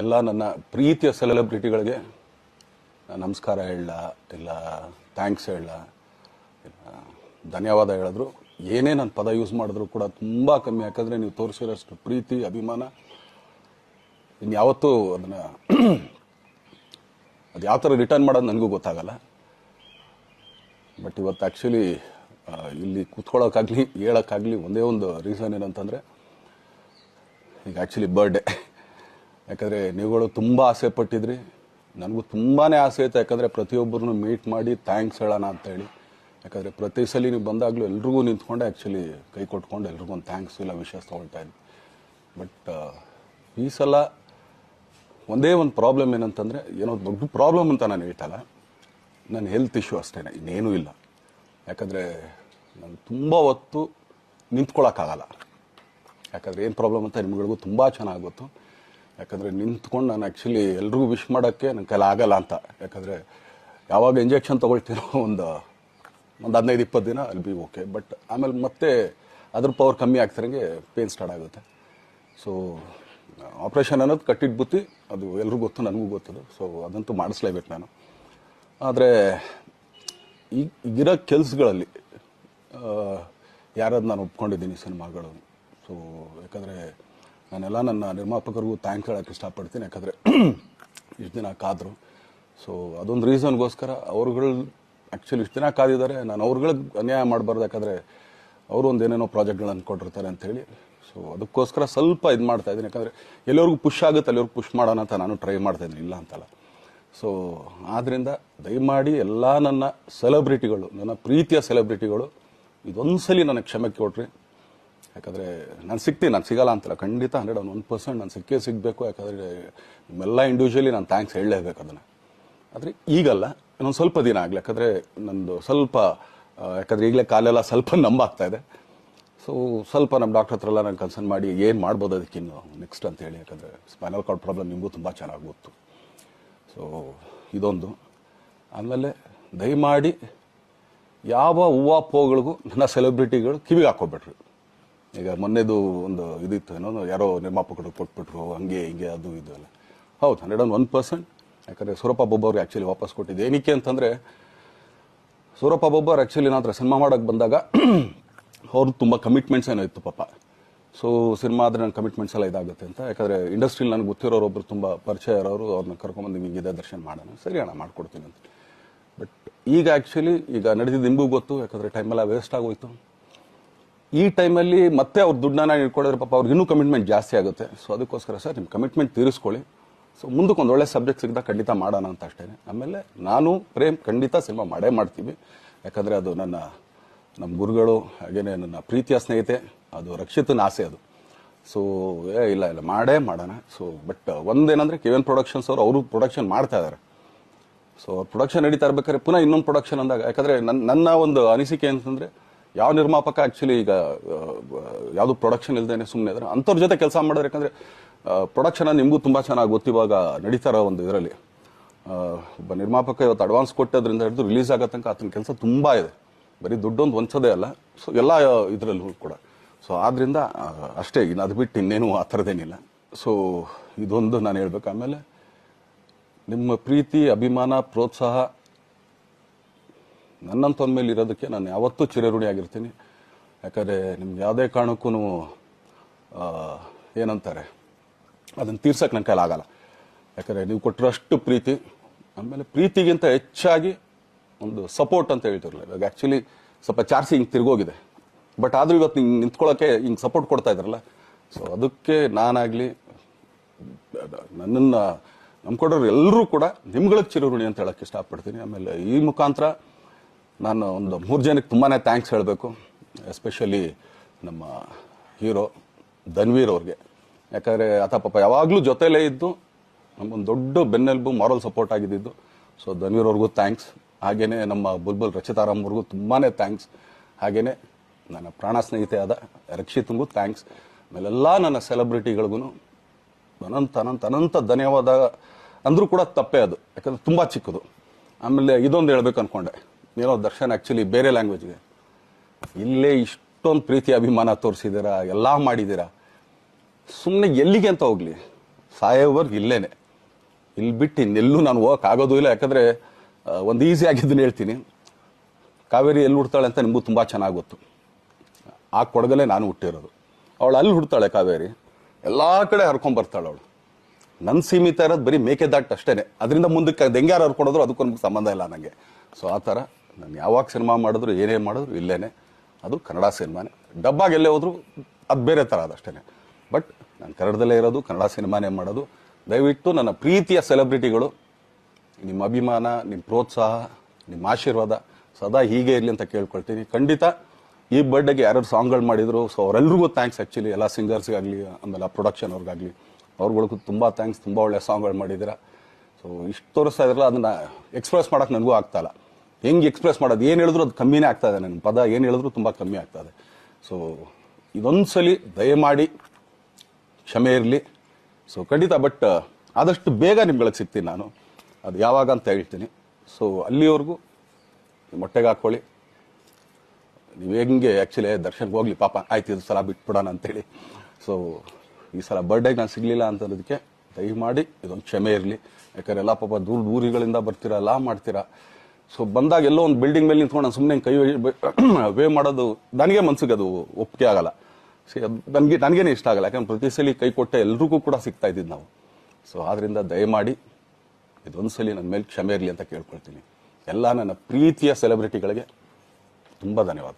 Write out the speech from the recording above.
ಎಲ್ಲ ನನ್ನ ಪ್ರೀತಿಯ ಸೆಲೆಬ್ರಿಟಿಗಳಿಗೆ ನಮಸ್ಕಾರ ಹೇಳ ಇಲ್ಲ ಥ್ಯಾಂಕ್ಸ್ ಹೇಳ ಇಲ್ಲ ಧನ್ಯವಾದ ಹೇಳಿದ್ರು ಏನೇ ನನ್ನ ಪದ ಯೂಸ್ ಮಾಡಿದ್ರು ಕೂಡ ತುಂಬ ಕಮ್ಮಿ. ಯಾಕಂದರೆ ನೀವು ತೋರಿಸಿರೋಷ್ಟು ಪ್ರೀತಿ ಅಭಿಮಾನ ಇನ್ಯಾವತ್ತೂ ಅದನ್ನು ಅದು ಯಾವ ಥರ ರಿಟರ್ನ್ ಮಾಡೋದು ನನಗೂ ಗೊತ್ತಾಗಲ್ಲ. ಬಟ್ ಇವತ್ತು ಆ್ಯಕ್ಚುಲಿ ಇಲ್ಲಿ ಕೂತ್ಕೊಳ್ಳೋಕ್ಕಾಗಲಿ ಹೇಳೋಕ್ಕಾಗಲಿ ಒಂದೇ ಒಂದು ರೀಸನ್ ಏನಂತಂದರೆ ಈಗ ಆ್ಯಕ್ಚುಲಿ ಬರ್ಡೇ. ಯಾಕಂದರೆ ನೀವುಗಳು ತುಂಬ ಆಸೆ ಪಟ್ಟಿದ್ರಿ, ನನಗೂ ತುಂಬಾ ಆಸೆ ಇತ್ತು. ಯಾಕಂದರೆ ಪ್ರತಿಯೊಬ್ಬರನ್ನು ಮೀಟ್ ಮಾಡಿ ಥ್ಯಾಂಕ್ಸ್ ಹೇಳೋಣ ಅಂತೇಳಿ. ಯಾಕಂದರೆ ಪ್ರತಿ ಸಲ ನೀವು ಬಂದಾಗಲೂ ಎಲ್ರಿಗೂ ನಿಂತ್ಕೊಂಡೆ ಆ್ಯಕ್ಚುಲಿ ಕೈ ಕೊಟ್ಕೊಂಡು ಎಲ್ರಿಗೂ ಒಂದು ಥ್ಯಾಂಕ್ಸ್ ಇಲ್ಲ ವಿಷಸ್ ತೊಗೊಳ್ತಾ ಇದ್ವಿ. ಬಟ್ ಈ ಸಲ ಒಂದೇ ಒಂದು ಪ್ರಾಬ್ಲಮ್ ಏನಂತಂದರೆ, ಏನೋ ದೊಡ್ಡ ಪ್ರಾಬ್ಲಮ್ ಅಂತ ನಾನು ಹೇಳ್ತಲ್ಲ, ನನ್ನ ಹೆಲ್ತ್ ಇಶ್ಯೂ ಅಷ್ಟೇ, ಇನ್ನೇನೂ ಇಲ್ಲ. ಯಾಕಂದರೆ ನಾನು ತುಂಬ ಹೊತ್ತು ನಿಂತ್ಕೊಳ್ಳೋಕ್ಕಾಗಲ್ಲ. ಯಾಕಂದರೆ ಏನು ಪ್ರಾಬ್ಲಮ್ ಅಂತ ನಿಮ್ಗಳಿಗೂ ತುಂಬ ಚೆನ್ನಾಗಿ ಗೊತ್ತು. ಯಾಕಂದರೆ ನಿಂತ್ಕೊಂಡು ನಾನು ಆ್ಯಕ್ಚುಲಿ ಎಲ್ರಿಗೂ ವಿಶ್ ಮಾಡೋಕ್ಕೆ ನನ್ನ ಕೈಲಿ ಆಗಲ್ಲ ಅಂತ. ಯಾಕಂದರೆ ಯಾವಾಗ ಇಂಜೆಕ್ಷನ್ ತೊಗೊಳ್ತೀನೋ ಒಂದು 15-20 ದಿನ ಅಲ್ಲಿ ಬಿ ಓಕೆ. ಬಟ್ ಆಮೇಲೆ ಮತ್ತೆ ಅದ್ರ ಪವರ್ ಕಮ್ಮಿ ಆಗ್ತಿರಂಗೆ ಪೇನ್ ಸ್ಟಾರ್ಟ್ ಆಗುತ್ತೆ. ಸೊ ಆಪ್ರೇಷನ್ ಅನ್ನೋದು ಕಟ್ಟಿಟ್ಟು ಬುತ್ತಿ, ಅದು ಎಲ್ರಿಗೂ ಗೊತ್ತು, ನನಗೂ ಗೊತ್ತದು. ಸೊ ಅದಂತೂ ಮಾಡಿಸ್ಲೇಬೇಕು ನಾನು. ಆದರೆ ಈಗಿರೋ ಕೆಲಸಗಳಲ್ಲಿ ಯಾರಾದ್ರು ನಾನು ಒಪ್ಕೊಂಡಿದ್ದೀನಿ ಸಿನಿಮಾಗಳು. ಸೊ ಯಾಕಂದರೆ ನಾನೆಲ್ಲ ನನ್ನ ನಿರ್ಮಾಪಕರಿಗೂ ಥ್ಯಾಂಕ್ಸ್ ಹೇಳೋಕ್ಕೆ ಇಷ್ಟಪಡ್ತೀನಿ. ಯಾಕಂದರೆ ಇಷ್ಟು ದಿನ ಕಾದರು. ಸೊ ಅದೊಂದು ರೀಸನ್ಗೋಸ್ಕರ ಅವ್ರುಗಳು ಆ್ಯಕ್ಚುಲಿ ಇಷ್ಟು ದಿನ ಕಾದಿದ್ದಾರೆ, ನಾನು ಅವ್ರುಗಳಿಗೆ ಅನ್ಯಾಯ ಮಾಡಬಾರ್ದು. ಯಾಕಂದರೆ ಅವರು ಒಂದು ಏನೇನೋ ಪ್ರಾಜೆಕ್ಟ್ಗಳನ್ನು ಕೊಟ್ಟಿರ್ತಾರೆ ಅಂಥೇಳಿ. ಸೊ ಅದಕ್ಕೋಸ್ಕರ ಸ್ವಲ್ಪ ಇದು ಮಾಡ್ತಾಯಿದ್ದೀನಿ. ಯಾಕಂದರೆ ಎಲ್ಲಿವರೆಗೂ ಪುಷ್ ಆಗುತ್ತೆ ಅಲ್ಲಿವರೆಗೂ ಪುಷ್ ಮಾಡೋಣ ಅಂತ ನಾನು ಟ್ರೈ ಮಾಡ್ತಾಯಿದ್ದೀನಿ, ಇಲ್ಲ ಅಂತಲ್ಲ. ಸೊ ಆದ್ದರಿಂದ ದಯಮಾಡಿ ಎಲ್ಲ ನನ್ನ ಸೆಲೆಬ್ರಿಟಿಗಳು, ನನ್ನ ಪ್ರೀತಿಯ ಸೆಲೆಬ್ರಿಟಿಗಳು ಇದೊಂದು ಸಲ ನನಗೆ ಕ್ಷಮೆ ಕೊಟ್ರಿ. ಯಾಕಂದರೆ ನಾನು ಸಿಗ್ತೀನಿ, ನಾನು ಸಿಗಲ್ಲ ಅಂತಲ್ಲ, ಖಂಡಿತ 101% ನಾನು ಸಿಕ್ಕೇ ಸಿಗಬೇಕು. ಯಾಕಂದರೆ ನಿಮ್ಮೆಲ್ಲ ಇಂಡಿವಿಜುವಲಿ ನಾನು ಥ್ಯಾಂಕ್ಸ್ ಹೇಳಲೇಬೇಕು ಅದನ್ನು. ಆದರೆ ಈಗಲ್ಲ, ಇನ್ನೊಂದು ಸ್ವಲ್ಪ ದಿನ ಆಗಲಿ. ಯಾಕಂದರೆ ನಂದು ಸ್ವಲ್ಪ ಯಾಕಂದರೆ ಈಗಲೇ ಕಾಲೆಲ್ಲ ಸ್ವಲ್ಪ ನಂಬಾಗ್ತಾ ಇದೆ. ಸೊ ಸ್ವಲ್ಪ ನಮ್ಮ ಡಾಕ್ಟರ್ ಹತ್ರ ಎಲ್ಲ ನಾನು ಕನ್ಸರ್ನ್ ಮಾಡಿ ಏನು ಮಾಡ್ಬೋದು ಅದಕ್ಕಿನ್ನು ನೆಕ್ಸ್ಟ್ ಅಂತೇಳಿ. ಯಾಕಂದರೆ ಸ್ಪೈನಲ್ ಕಾರ್ಡ್ ಪ್ರಾಬ್ಲಮ್ ನಿಮಗೂ ತುಂಬ ಚೆನ್ನಾಗಿ ಗೊತ್ತು. ಸೊ ಇದೊಂದು. ಆಮೇಲೆ ದಯಮಾಡಿ ಯಾವ ಹೂವು ಪೋಗಳಿಗೂ ನನ್ನ ಸೆಲೆಬ್ರಿಟಿಗಳು ಕಿವಿಗೆ ಹಾಕೋಬಿಟ್ರು. ಈಗ ಮೊನ್ನೆದು ಒಂದು ಇದಿತ್ತು, ಏನೋ ಯಾರೋ ನಿರ್ಮಾಪಕರು ಕೊಟ್ಬಿಟ್ರು, ಹಂಗೆ ಹಿಂಗೆ ಅದು ಇದು ಎಲ್ಲ. ಹೌದು, 101%. ಯಾಕಂದರೆ ಸೂರಪ್ಪ ಬೊಬ್ಬ ಅವ್ರಿಗೆ ಆ್ಯಕ್ಚುಲಿ ವಾಪಸ್ ಕೊಟ್ಟಿದ್ದೆ. ಏನಕ್ಕೆ ಅಂತಂದರೆ, ಸೂರಪ್ಪ ಬೊಬ್ಬ ಅವ್ರು ಆ್ಯಕ್ಚುಲಿ ನನ್ನ ಹತ್ರ ಸಿನಿಮಾ ಮಾಡೋಕ್ಕೆ ಬಂದಾಗ ಅವ್ರದ್ದು ತುಂಬ ಕಮಿಟ್ಮೆಂಟ್ಸ್ ಏನೋ ಇತ್ತು ಪಾಪ. ಸೊ ಸಿನಿಮಾ ಆದರೆ ನನ್ನ ಕಮಿಟ್ಮೆಂಟ್ಸ್ ಎಲ್ಲ ಇದಾಗುತ್ತೆ ಅಂತ. ಯಾಕಂದರೆ ಇಂಡಸ್ಟ್ರಿಲಿ ನನಗೆ ಗೊತ್ತಿರೋರೊಬ್ಬರು ತುಂಬ ಪರಿಚಯ ಇರೋರು, ಅವ್ರನ್ನ ಕರ್ಕೊಂಬಂದು ಹಿಂಗಿದೆ ದರ್ಶನ ಮಾಡೋಣ, ಸರಿ ಅಣ್ಣ ಮಾಡ್ಕೊಡ್ತೀನಿ ಅಂತ. ಬಟ್ ಈಗ ಆ್ಯಕ್ಚುಲಿ ಈಗ ನಡೆದಿದ್ದು ನಿಮಗೂ ಗೊತ್ತು. ಯಾಕಂದರೆ ಟೈಮೆಲ್ಲ ವೇಸ್ಟ್ ಆಗೋಯ್ತು. ಈ ಟೈಮಲ್ಲಿ ಮತ್ತೆ ಅವ್ರ ದುಡ್ಡನ್ನ ಇಟ್ಕೊಂಡಿದ್ರೆ ಪಾಪ ಅವ್ರಿಗೆ ಇನ್ನೂ ಕಮಿಟ್ಮೆಂಟ್ ಜಾಸ್ತಿ ಆಗುತ್ತೆ. ಸೊ ಅದಕ್ಕೋಸ್ಕರ ಸರ್ ನಿಮ್ಮ ಕಮಿಟ್ಮೆಂಟ್ ತೀರಿಸ್ಕೊಳ್ಳಿ. ಸೊ ಮುಂದಕ್ಕೆ ಒಂದು ಒಳ್ಳೆ ಸಬ್ಜೆಕ್ಟ್ ಸಿಗ್ದಾಗ ಖಂಡಿತ ಮಾಡೋಣ ಅಂತ ಅಷ್ಟೇ. ಆಮೇಲೆ ನಾನು ಪ್ರೇಮ್ ಖಂಡಿತ ಸಿನಿಮಾ ಮಾಡೇ ಮಾಡ್ತೀವಿ. ಯಾಕಂದರೆ ಅದು ನಮ್ಮ ಗುರುಗಳು, ಹಾಗೇನೆ ನನ್ನ ಪ್ರೀತಿಯ ಸ್ನೇಹಿತೆ, ಅದು ರಕ್ಷಿತನ ಆಸೆ ಅದು. ಸೊ ಇಲ್ಲ ಮಾಡೇ ಮಾಡೋಣ. ಸೊ ಬಟ್ ಒಂದೇನಂದರೆ KVN ಪ್ರೊಡಕ್ಷನ್ಸ್ ಅವರು ಪ್ರೊಡಕ್ಷನ್ ಮಾಡ್ತಾ ಇದ್ದಾರೆ. ಸೊ ಪ್ರೊಡಕ್ಷನ್ ನಡೀತಾ ಇರ್ಬೇಕಾದ್ರೆ ಪುನಃ ಇನ್ನೊಂದು ಪ್ರೊಡಕ್ಷನ್ ಅಂದಾಗ, ಯಾಕಂದರೆ ನನ್ನ ಒಂದು ಅನಿಸಿಕೆ ಅಂತಂದರೆ, ಯಾವ ನಿರ್ಮಾಪಕ ಆ್ಯಕ್ಚುಲಿ ಈಗ ಯಾವುದು ಪ್ರೊಡಕ್ಷನ್ ಇಲ್ದೇನೆ ಸುಮ್ಮನೆ ಇದ್ದಾರೆ ಅಂಥವ್ರ ಜೊತೆ ಕೆಲಸ ಮಾಡಿದ್ರೆ. ಯಾಕಂದರೆ ಪ್ರೊಡಕ್ಷನ್ ನಿಮಗೂ ತುಂಬ ಚೆನ್ನಾಗಿ ಗೊತ್ತು. ಇವಾಗ ನಡೀತಾ ಇರೋ ಒಂದು ಇದರಲ್ಲಿ ಒಬ್ಬ ನಿರ್ಮಾಪಕ ಇವತ್ತು ಅಡ್ವಾನ್ಸ್ ಕೊಟ್ಟೋದ್ರಿಂದ ಹಿಡಿದು ರಿಲೀಸ್ ಆಗೋ ತನಕ ಆತನ ಕೆಲಸ ತುಂಬ ಇದೆ. ಬರೀ ದುಡ್ಡೊಂದು ಹೊಂಚೋದೇ ಅಲ್ಲ, ಸೊ ಎಲ್ಲ ಇದರಲ್ಲೂ ಕೂಡ. ಸೊ ಆದ್ದರಿಂದ ಅಷ್ಟೇ, ಇನ್ನು ಅದು ಬಿಟ್ಟು ಇನ್ನೇನು ಆ ಥರದ್ದೇನಿಲ್ಲ. ಸೊ ಇದೊಂದು ನಾನು ಹೇಳ್ಬೇಕು. ಆಮೇಲೆ ನಿಮ್ಮ ಪ್ರೀತಿ, ಅಭಿಮಾನ, ಪ್ರೋತ್ಸಾಹ ನನ್ನಂತೊಂದ ಮೇಲೆ ಇರೋದಕ್ಕೆ ನಾನು ಯಾವತ್ತೂ ಚಿರಋಣಿಯಾಗಿರ್ತೀನಿ. ಯಾಕಂದರೆ ನಿಮ್ಗೆ ಯಾವುದೇ ಕಾರಣಕ್ಕೂ ಏನಂತಾರೆ ಅದನ್ನು ತೀರ್ಸೋಕ್ಕೆ ನನ್ನ ಕೈಲಾಗಲ್ಲ. ಯಾಕಂದರೆ ನೀವು ಕೊಟ್ಟಿರೋಷ್ಟು ಪ್ರೀತಿ, ಆಮೇಲೆ ಪ್ರೀತಿಗಿಂತ ಹೆಚ್ಚಾಗಿ ಒಂದು ಸಪೋರ್ಟ್ ಅಂತ ಹೇಳ್ತಿರಲಿಲ್ಲ. ಇವಾಗ ಆ್ಯಕ್ಚುಲಿ ಸ್ವಲ್ಪ ಚಾರ್ಜಿ ಹಿಂಗೆ ತಿರ್ಗೋಗಿದೆ. ಬಟ್ ಆದರೂ ಇವತ್ತು ಹಿಂಗೆ ನಿಂತ್ಕೊಳ್ಳೋಕ್ಕೆ ಹಿಂಗೆ ಸಪೋರ್ಟ್ ಕೊಡ್ತಾ ಇದ್ದಾರಲ್ಲ. ಸೊ ಅದಕ್ಕೆ ನಾನಾಗಲಿ ನನ್ನನ್ನು ನಂಬ್ಕೊಡೋರು ಎಲ್ಲರೂ ಕೂಡ ನಿಮ್ಗಳಿಗೆ ಚಿರಋಣಿ ಅಂತ ಹೇಳೋಕ್ಕೆ ಇಷ್ಟಪಡ್ತೀನಿ. ಆಮೇಲೆ ಈ ಮುಖಾಂತರ ನಾನು ಒಂದು 3 ಜನಕ್ಕೆ ತುಂಬಾ ಥ್ಯಾಂಕ್ಸ್ ಹೇಳಬೇಕು. ಎಸ್ಪೆಷಲಿ ನಮ್ಮ ಹೀರೋ ಧನ್ವೀರ್ ಅವ್ರಿಗೆ. ಯಾಕಂದರೆ ಆತ ಪಾಪ ಯಾವಾಗಲೂ ಜೊತೆಲೇ ಇದ್ದು ನಮಗೊಂದು ದೊಡ್ಡ ಬೆನ್ನೆಲುಬು, ಮಾರಲ್ ಸಪೋರ್ಟ್ ಆಗಿದ್ದು. ಸೊ ಧನ್ವೀರ್ ಅವ್ರಿಗೂ ಥ್ಯಾಂಕ್ಸ್. ಹಾಗೆಯೇ ನಮ್ಮ ಬುಲ್ಬುಲ್ ರಚಿತಾರಾಮ್ ಅವ್ರಿಗೂ ತುಂಬಾ ಥ್ಯಾಂಕ್ಸ್. ಹಾಗೆಯೇ ನನ್ನ ಪ್ರಾಣ ಸ್ನೇಹಿತೆ ಆದ ರಕ್ಷಿತಂಗೂ ಥ್ಯಾಂಕ್ಸ್. ಆಮೇಲೆಲ್ಲ ನನ್ನ ಸೆಲೆಬ್ರಿಟಿಗಳಿಗೂ ಅನಂತ ಧನ್ಯವಾದ ಅಂದರೂ ಕೂಡ ತಪ್ಪೇ ಅದು. ಯಾಕಂದರೆ ತುಂಬ ಚಿಕ್ಕದು. ಆಮೇಲೆ ಇದೊಂದು ಹೇಳ್ಬೇಕು ಅಂದ್ಕೊಂಡೆ, ಏನೋ ದರ್ಶನ್ ಆ್ಯಕ್ಚುಲಿ ಬೇರೆ ಲ್ಯಾಂಗ್ವೇಜ್ಗೆ ಇಲ್ಲೇ ಇಷ್ಟೊಂದು ಪ್ರೀತಿ ಅಭಿಮಾನ ತೋರಿಸಿದ್ದೀರಾ, ಎಲ್ಲ ಮಾಡಿದ್ದೀರಾ, ಸುಮ್ಮನೆ ಎಲ್ಲಿಗೆ ಅಂತ ಹೋಗಲಿ. ಸಾಯೋವರ್ಗು ಇಲ್ಲೇನೆ, ಇಲ್ಲಿ ಬಿಟ್ಟು ಇನ್ನೆಲ್ಲೂ ನಾನು ಹೋಗೋಕ್ಕಾಗೋದು ಇಲ್ಲ. ಯಾಕಂದರೆ ಒಂದು ಈಸಿ ಆಗಿದ್ದನ್ನು ಹೇಳ್ತೀನಿ, ಕಾವೇರಿ ಎಲ್ಲಿ ಹುಡ್ತಾಳೆ ಅಂತ ನಿಮಗೂ ತುಂಬ ಚೆನ್ನಾಗಿ ಗೊತ್ತು. ಆ ಕೊಡಗಲ್ಲೇ ನಾನು ಹುಟ್ಟಿರೋದು. ಅವಳು ಅಲ್ಲಿ ಹುಡ್ತಾಳೆ ಕಾವೇರಿ, ಎಲ್ಲ ಕಡೆ ಹರ್ಕೊಂಬರ್ತಾಳೆ ಅವಳು. ನನ್ನ ಸೀಮಿತ ಇರೋದು ಬರೀ ಮೇಕೆದಾಟ್ ಅಷ್ಟೇ, ಅದರಿಂದ ಮುಂದಕ್ಕೆ ಅದು ಹೆಂಗ್ಯಾರು ಹರ್ಕೊಡೋದ್ರು ಅದಕ್ಕೂ ನಮ್ಗೆ ಸಂಬಂಧ ಇಲ್ಲ ನನಗೆ. ಸೊ ಆ ಥರ ನಾನು ಯಾವಾಗ ಸಿನಿಮಾ ಮಾಡಿದ್ರು ಏನೇನು ಮಾಡಿದ್ರು ಇಲ್ಲೇನೆ, ಅದು ಕನ್ನಡ ಸಿನಿಮಾನೇ. ಡಬ್ಬಾಗಿ ಎಲ್ಲೇ ಹೋದ್ರು ಅದು ಬೇರೆ ಥರ ಅದಷ್ಟೇ. ಬಟ್ ನಾನು ಕನ್ನಡದಲ್ಲೇ ಇರೋದು, ಕನ್ನಡ ಸಿನಿಮಾನೇ ಮಾಡೋದು. ದಯವಿಟ್ಟು ನನ್ನ ಪ್ರೀತಿಯ ಸೆಲೆಬ್ರಿಟಿಗಳು, ನಿಮ್ಮ ಅಭಿಮಾನ, ನಿಮ್ಮ ಪ್ರೋತ್ಸಾಹ, ನಿಮ್ಮ ಆಶೀರ್ವಾದ ಸದಾ ಹೀಗೆ ಇರಲಿ ಅಂತ ಕೇಳ್ಕೊಳ್ತೀನಿ. ಖಂಡಿತ ಈ ಬರ್ಡೇಗೆ ಯಾರ್ಯಾರು ಸಾಂಗ್ಗಳು ಮಾಡಿದ್ರು, ಸೊ ಅವರೆಲ್ರಿಗೂ ಥ್ಯಾಂಕ್ಸ್. ಆ್ಯಕ್ಚುಲಿ ಎಲ್ಲ ಸಿಂಗರ್ಸ್ಗಾಗಲಿ, ಆಮೇಲೆ ಪ್ರೊಡಕ್ಷನ್ ಅವ್ರಿಗಾಗಲಿ, ಅವ್ರುಗಳಿಗೂ ತುಂಬ ಥ್ಯಾಂಕ್ಸ್. ತುಂಬ ಒಳ್ಳೆ ಸಾಂಗ್ಗಳು ಮಾಡಿದ್ದೀರಾ. ಸೊ ಇಷ್ಟು ತೋರಿಸ್ತಾ ಇದ್ರಲ್ಲ, ಅದನ್ನು ಎಕ್ಸ್ಪ್ರೆಸ್ ಮಾಡೋಕೆ ನನಗೂ ಆಗ್ತಾಯಿಲ್ಲ. ಹೆಂಗೆ ಎಕ್ಸ್ಪ್ರೆಸ್ ಮಾಡೋದು, ಏನು ಹೇಳಿದ್ರು ಅದು ಕಮ್ಮಿನೇ ಆಗ್ತಾಯಿದೆ. ನನ್ನ ಪದ ಏನು ಹೇಳಿದ್ರು ತುಂಬ ಕಮ್ಮಿ ಆಗ್ತಾಯಿದೆ. ಸೊ ಇದೊಂದು ಸಲ ದಯಮಾಡಿ ಕ್ಷಮೆ ಇರಲಿ. ಸೊ ಖಂಡಿತ, ಬಟ್ ಆದಷ್ಟು ಬೇಗ ನಿಮ್ಗಳಿಗೆ ಸಿಗ್ತೀನಿ ನಾನು. ಅದು ಯಾವಾಗ ಅಂತ ಹೇಳ್ತೀನಿ. ಸೊ ಅಲ್ಲಿವರೆಗೂ ಮೊಟ್ಟೆಗೆ ಹಾಕ್ಕೊಳ್ಳಿ. ನೀವು ಹೆಂಗೆ ಆ್ಯಕ್ಚುಲಿ ದರ್ಶನ್ಗೆ ಹೋಗ್ಲಿ ಪಾಪ, ಆಯ್ತು ಇದು ಸಲ ಬಿಟ್ಬಿಡೋಣ ಅಂತೇಳಿ. ಸೊ ಈ ಸಲ ಬರ್ಡೇಗೆ ನಾನು ಸಿಗಲಿಲ್ಲ ಅಂತಂದಕ್ಕೆ ದಯಮಾಡಿ ಇದೊಂದು ಕ್ಷಮೆ ಇರಲಿ. ಯಾಕಂದ್ರೆ ಎಲ್ಲ ಪಾಪ ದೂರಗಳಿಂದ ಬರ್ತೀರಾ, ಎಲ್ಲ ಮಾಡ್ತೀರಾ. ಸೊ ಬಂದಾಗ ಎಲ್ಲೋ ಒಂದು ಬಿಲ್ಡಿಂಗ್ ಮೇಲೆ ನಿಂತ್ಕೊಂಡು ನಾನು ಸುಮ್ಮನೆ ಕೈ ವೇ ಮಾಡೋದು ನನಗೆ ಮನ್ಸಿಗೆ ಅದು ಒಪ್ಪಿಗೆ ಆಗಲ್ಲ. ಅದು ನನಗೇನೆ ಇಷ್ಟ ಆಗಲ್ಲ. ಯಾಕಂದ್ರೆ ಪ್ರತಿ ಸಲ ಕೈ ಕೊಟ್ಟೆ ಎಲ್ರಿಗೂ ಕೂಡ ಸಿಗ್ತಾ ಇದ್ದಿದ್ದು ನಾವು. ಸೊ ಆದ್ದರಿಂದ ದಯಮಾಡಿ ಇದೊಂದು ಸಲ ನನ್ನ ಮೇಲೆ ಕ್ಷಮೆ ಇರಲಿ ಅಂತ ಕೇಳ್ಕೊಳ್ತೀನಿ. ಎಲ್ಲ ನನ್ನ ಪ್ರೀತಿಯ ಸೆಲೆಬ್ರಿಟಿಗಳಿಗೆ ತುಂಬ ಧನ್ಯವಾದ.